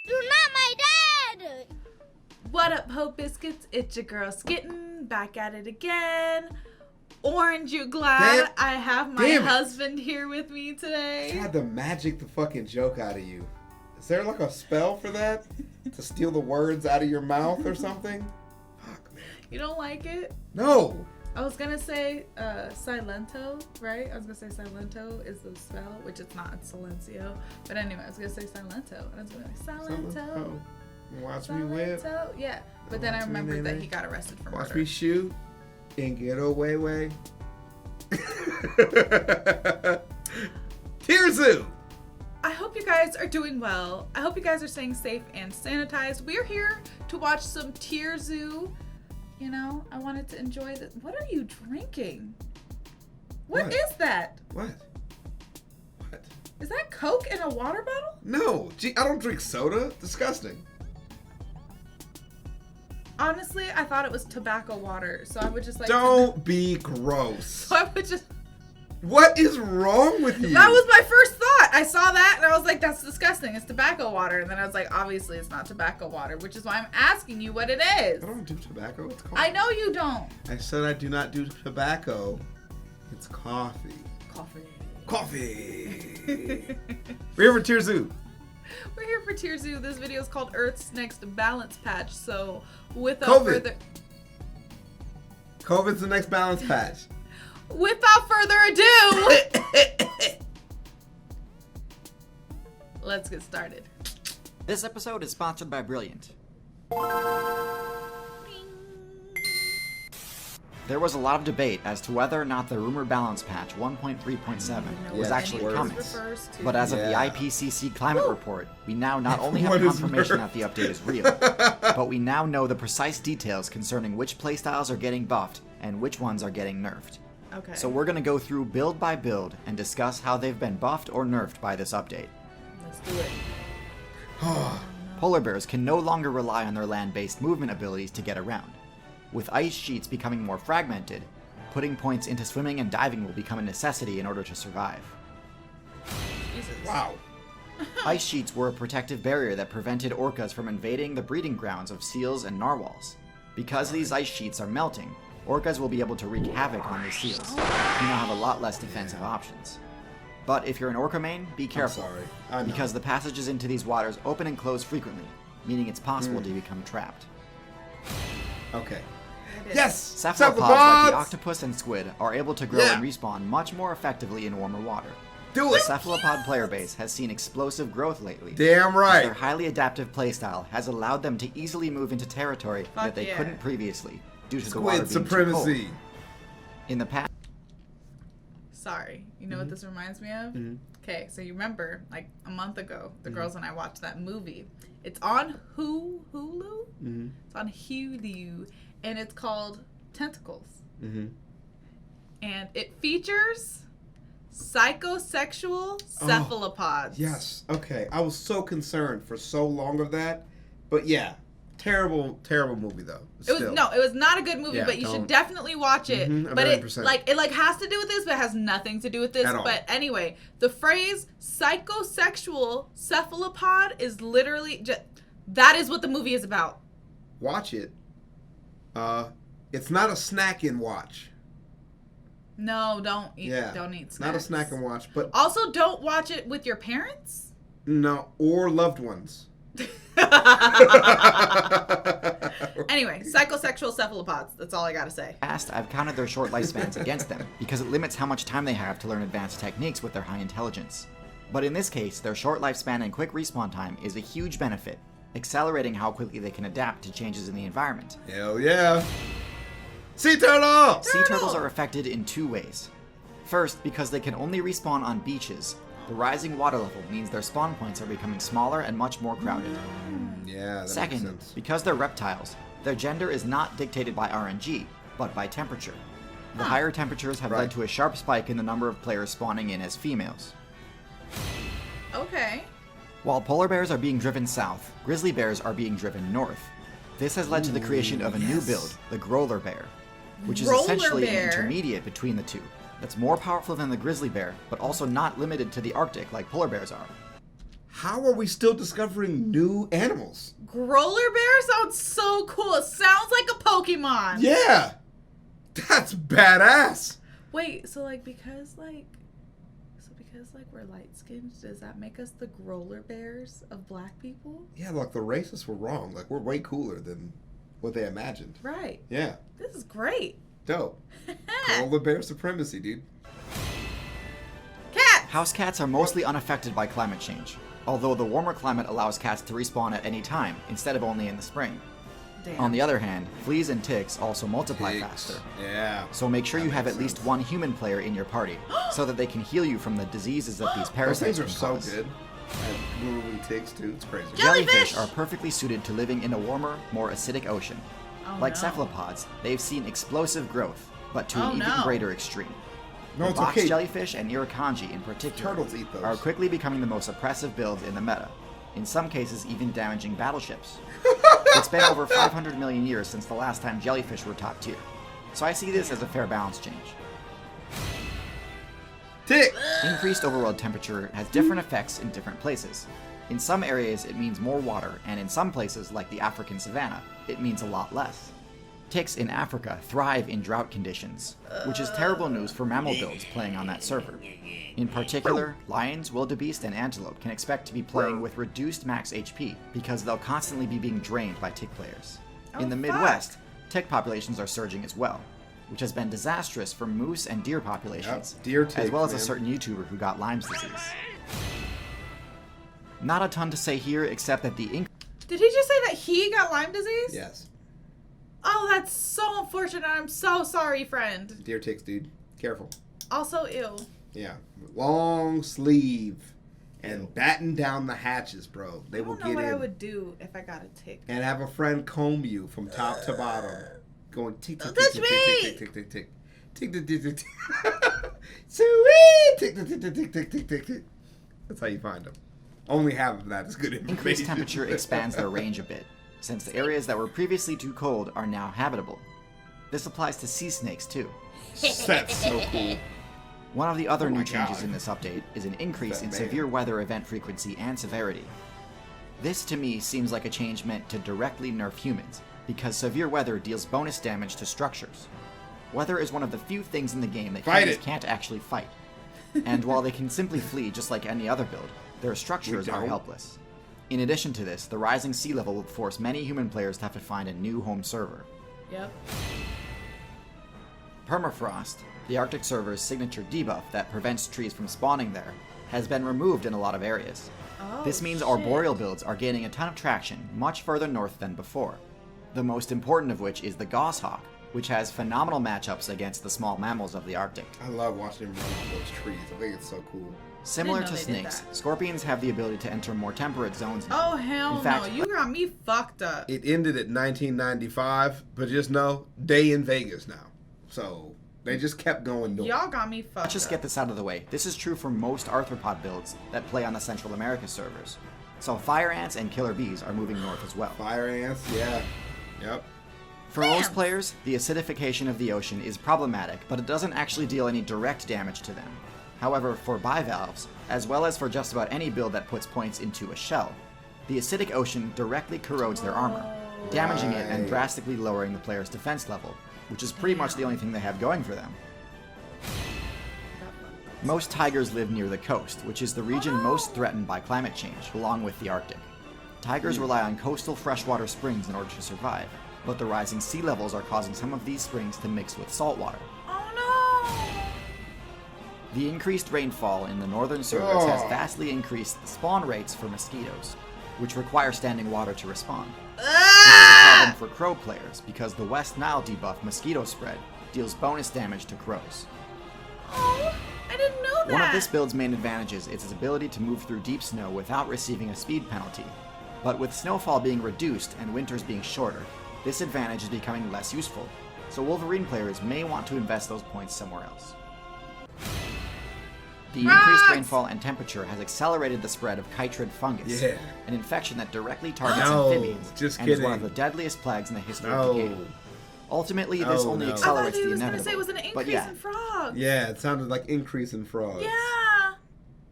You're not my dad! What up, Hope Biscuits? It's your girl Skitten, back at it again. Orange, you glad I have my husband here with me today? Tried to magic the fucking joke out of you. Is there like a spell for that? To steal the words out of your mouth or something? Fuck, man. You don't like it? No! I was gonna say Silento, right? I was gonna say Silento is the spell, which it's not, it's Silencio. But anyway, I was gonna say Silento. And I was gonna be like, Silento. Watch me whip. Yeah. But then I remembered that he got arrested for Watch murder. me shoot and get away. Tirzu! I hope you guys are doing well. I hope you guys are staying safe and sanitized. We're here to watch some Tirzu. You know, I wanted to enjoy this. What are you drinking? What is that? What? Is that Coke in a water bottle? No. Gee, I don't drink soda. Disgusting. Honestly, I thought it was tobacco water, so I would just like... Don't be gross. So I would just... What is wrong with you? That was my first thought. I saw that and I was like, that's disgusting. It's tobacco water. And then I was like, obviously it's not tobacco water, which is why I'm asking you what it is. I don't do tobacco. It's coffee. I know you don't. I said I do not do tobacco. It's coffee. Coffee. We're here for Tirzu. We're here for Tirzu. This video is called Earth's Next Balance Patch. So without further... COVID's the next balance patch. Without further ado, let's get started. This episode is sponsored by Brilliant. There was a lot of debate as to whether or not the rumored balance patch 1.3.7 was actually coming. But as of the IPCC climate report, we now not only have confirmation that the update is real, but we now know the precise details concerning which playstyles are getting buffed and which ones are getting nerfed. Okay. So we're going to go through build by build and discuss how they've been buffed or nerfed by this update. Let's do it. Polar bears can no longer rely on their land-based movement abilities to get around. With ice sheets becoming more fragmented, putting points into swimming and diving will become a necessity in order to survive. Jesus. Wow. Ice sheets were a protective barrier that prevented orcas from invading the breeding grounds of seals and narwhals. Because these ice sheets are melting, orcas will be able to wreak havoc on these seals. You now have a lot less defensive options. But if you're an orca main, be careful. I'm sorry. I know. Because the passages into these waters open and close frequently, meaning it's possible to become trapped. Okay. Yes! Cephalopods like the octopus and squid are able to grow and respawn much more effectively in warmer water. Do The it! cephalopod player base has seen explosive growth lately. Damn Their right. highly adaptive playstyle has allowed them to easily move into territory that they couldn't previously due to the water Squid being supremacy. too cold. In the past, Sorry. You know what this reminds me of? Okay, so you remember, like a month ago, the girls and I watched that movie. It's on Hulu? It's on Hulu. And it's called Tentacles. And it features psychosexual cephalopods. Yes. Okay. I was so concerned for so long of that. But yeah. Terrible movie though. It was not a good movie, but you should definitely watch it. But it 100%. has to do with this, but it has nothing to do with this. At all. But anyway, the phrase psychosexual cephalopod is literally that is what the movie is about. Watch it. It's not a snack and watch. No, don't eat. Yeah. Don't eat snacks. Not a snack and watch, but Also, don't watch it with your parents. no, or loved ones. Anyway, psychosexual cephalopods. That's all I gotta say. I've counted their short lifespans against them because it limits how much time they have to learn advanced techniques with their high intelligence. But in this case, their short lifespan and quick respawn time is a huge benefit, accelerating how quickly they can adapt to changes in the environment. Hell yeah. Sea turtle! Sea turtles are affected in two ways. First, because they can only respawn on beaches, the rising water level means their spawn points are becoming smaller and much more crowded. Yeah, that Second, makes sense. because they're reptiles, their gender is not dictated by RNG, but by temperature. The higher temperatures have led to a sharp spike in the number of players spawning in as females. Okay. While polar bears are being driven south, grizzly bears are being driven north. This has led to the creation of a new build, the growler bear, which is essentially an intermediate between the two. That's more powerful than the grizzly bear, but also not limited to the Arctic like polar bears are. How are we still discovering new animals? Growler bear sounds so cool. It sounds like a Pokemon. Yeah. That's badass. Wait, so because we're light skinned, does that make us the growler bears of black people? Yeah, like the racists were wrong. Like we're way cooler than what they imagined. Right. Yeah. This is great. Dope. Polar bear supremacy, dude. Cats! House cats are mostly unaffected by climate change, although the warmer climate allows cats to respawn at any time, instead of only in the spring. Damn. On the other hand, fleas and ticks also multiply faster. Yeah. So make sure you have at least one human player in your party, so that they can heal you from the diseases that these Those parasites things can are cause. so good. And moving ticks too. It's crazy. Jellyfish! Jellyfish are perfectly suited to living in a warmer, more acidic ocean. Oh, Like no. cephalopods, they've seen explosive growth, but to an even no. greater extreme. No, The it's box okay. jellyfish and irukandji in particular Turtles eat those. are quickly becoming the most oppressive builds in the meta, in some cases even damaging battleships. It's been over 500 million years since the last time jellyfish were top tier, so I see this as a fair balance change. Tick. Increased overworld temperature has different effects in different places. In some areas it means more water, and in some places, like the African savanna, it means a lot less. Ticks in Africa thrive in drought conditions, which is terrible news for mammal builds playing on that server. In particular, lions, wildebeest, and antelope can expect to be playing with reduced max HP because they'll constantly be being drained by tick players. In the Midwest, tick populations are surging as well, which has been disastrous for moose and deer populations, Yep, deer tick, as well as a man. certain YouTuber who got Lyme's disease. Not a ton to say here except that the Did he just say that he got Lyme disease? Yes. Oh, that's so unfortunate. I'm so sorry, friend. Deer ticks, dude. Careful. Also, ew. Yeah. Long sleeve. And batten down the hatches, bro. They I will don't know get what in. I would do if I got a tick. And have a friend comb you from top to bottom. Going tick, tick, Don't tick, touch tick, me! tick, tick, tick, tick. Tick, tick, tick, tick, tick. Sweet! Tick, tick, tick, tick, tick, tick, tick, tick, tick. That's how you find them. Only half of that is good information. increased temperature expands their range a bit, since the areas that were previously too cold are now habitable. This applies to sea snakes too. That's so cool. One of the other Oh my new changes God. in this update is an increase in That man. severe weather event frequency and severity. This to me seems like a change meant to directly nerf humans, because severe weather deals bonus damage to structures. Weather is one of the few things in the game that Fight humans it. can't actually fight. And while they can simply flee just like any other build, their structures are don't. helpless. In addition to this, the rising sea level will force many human players to have to find a new home server. Yep. Permafrost, the Arctic server's signature debuff that prevents trees from spawning there, has been removed in a lot of areas. Oh, This means shit. arboreal builds are gaining a ton of traction much further north than before. The most important of which is the goshawk, which has phenomenal matchups against the small mammals of the Arctic. I love watching him run on those trees. I think it's so cool. Similar know to they did snakes, that. scorpions have the ability to enter more temperate zones now. Oh, hell In fact, no. You got me fucked up. It ended at 1995, but just know, they in Vegas now. So, they just kept going north. Y'all got me fucked Let's just up. get this out of the way. This is true for most arthropod builds that play on the Central America servers. So fire ants and killer bees are moving north as well. Fire ants, yeah. Yep. For most players, the acidification of the ocean is problematic, but it doesn't actually deal any direct damage to them. However, for bivalves, as well as for just about any build that puts points into a shell, the acidic ocean directly corrodes their armor, damaging it and Right. drastically lowering the player's defense level, which is pretty much the only thing they have going for them. Most tigers live near the coast, which is the region most threatened by climate change, along with the Arctic. Tigers rely on coastal freshwater springs in order to survive, but the rising sea levels are causing some of these springs to mix with salt water. Oh, no. The increased rainfall in the northern servers has Oh. vastly increased the spawn rates for mosquitoes, which require standing water to respawn. This is a Ah! problem for crow players because the West Nile debuff Mosquito Spread deals bonus damage to crows. Oh, I didn't know that. One of this build's main advantages is its ability to move through deep snow without receiving a speed penalty. But with snowfall being reduced and winters being shorter, this advantage is becoming less useful, so Wolverine players may want to invest those points somewhere else. The increased Rocks! rainfall and temperature has accelerated the spread of chytrid fungus, Yeah. an infection that directly targets No, amphibians just and is one of kidding. the deadliest plagues in the history of the No. game. Ultimately, this Oh, only no. I thought accelerates he the was going to inevitable. say it was an but increase yeah, in frogs. Yeah, it sounded like increase in frogs. Yeah.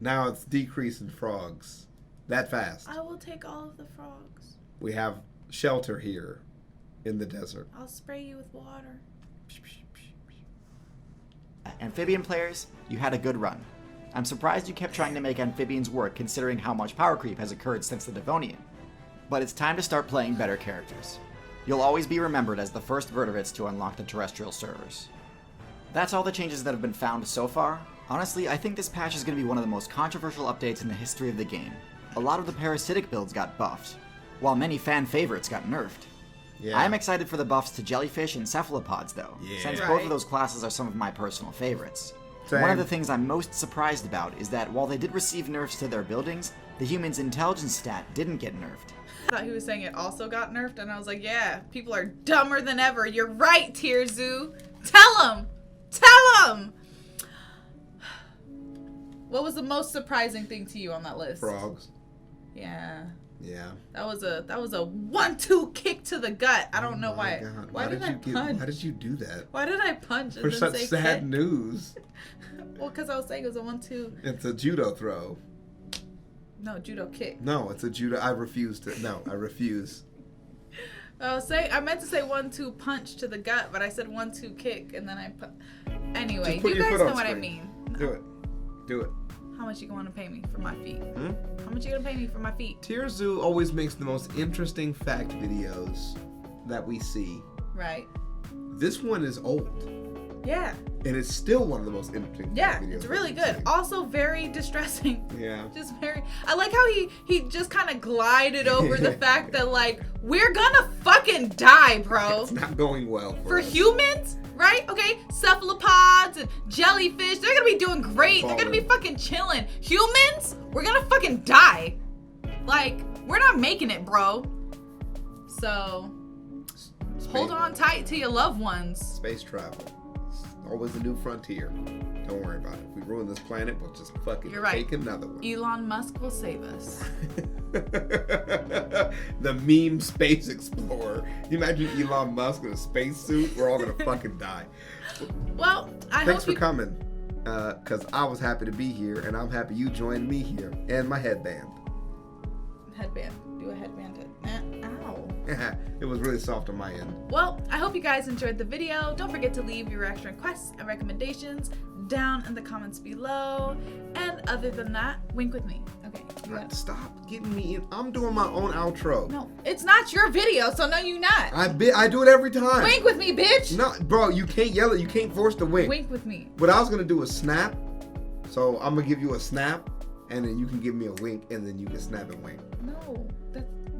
Now it's decrease in frogs. That fast. I will take all of the frogs. We have shelter here in the desert. I'll spray you with water. Amphibian players, you had a good run. I'm surprised you kept trying to make amphibians work considering how much power creep has occurred since the Devonian. But it's time to start playing better characters. You'll always be remembered as the first vertebrates to unlock the terrestrial servers. That's all the changes that have been found so far. Honestly, I think this patch is going to be one of the most controversial updates in the history of the game. A lot of the parasitic builds got buffed, while many fan favorites got nerfed. Yeah. I am excited for the buffs to Jellyfish and Cephalopods, though, since both of those classes are some of my personal favorites. Same. One of the things I'm most surprised about is that while they did receive nerfs to their buildings, the human's intelligence stat didn't get nerfed. I thought he was saying it also got nerfed, and I was like, yeah, people are dumber than ever. You're right, Tierzu. Tell him! Tell him! What was the most surprising thing to you on that list? Frogs. Yeah. Yeah. That was a 1-2 kick to the gut. I don't know why. God. Why did I punch? Why did you do that? Why did I punch? For such sad kick? news. Well, because I was saying it was a 1-2. It's a judo throw. No, judo kick. No, it's a judo. I refuse to. No, I refuse. I meant to say 1-2 punch to the gut, but I said 1-2 kick, and then I put. Anyway, you guys know what I mean. Do it. Do it. How much you gonna pay me for my feet? Hmm? How much you gonna pay me for my feet? Tierzu always makes the most interesting fact videos that we see. Right. This one is old. Yeah. And it's still one of the most interesting fact videos. It's really that we've good. seen. Also very distressing. Yeah. Just very. I like how he just kind of glided over the fact that like we're gonna fucking die, bro. It's not going well for us. humans. Right? Okay, cephalopods and jellyfish, they're gonna be doing great. They're gonna be fucking chilling. Humans, we're gonna fucking die. Like, we're not making it, bro. So, hold on tight to your loved ones. Space travel. It's always a new frontier. Don't worry about it. If we ruin this planet, we'll just fucking take another one. Elon Musk will save us. The meme space explorer. You imagine Elon Musk in a spacesuit? We're all gonna fucking die. Well, Thanks for coming. Because I was happy to be here, and I'm happy you joined me here. And my headband. Headband. Do a headband. Ow. It was really soft on my end. Well, I hope you guys enjoyed the video. Don't forget to leave your reaction requests and recommendations down in the comments below. And other than that, wink with me. Okay. Stop getting me in. I'm doing my own outro. No, it's not your video, so no, you not. I do it every time. Wink with me, bitch. No, bro, you can't yell it. You can't force the wink. Wink with me. What I was gonna do was snap. So I'm gonna give you a snap, and then you can give me a wink, and then you can snap and wink. No,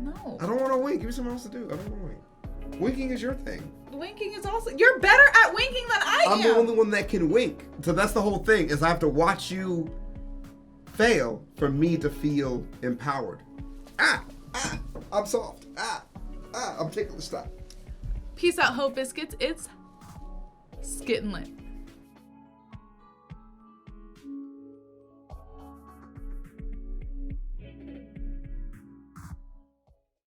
no. I don't want to wink. Give me something else to do. I don't want to wink. Winking is your thing. Winking is also. You're better at winking than I am. I'm the only one that can wink. So that's the whole thing. Is I have to watch you fail for me to feel empowered. I'm soft. I'm ticklish. Stop. Peace out, Hope Biscuits. It's Skittenlit.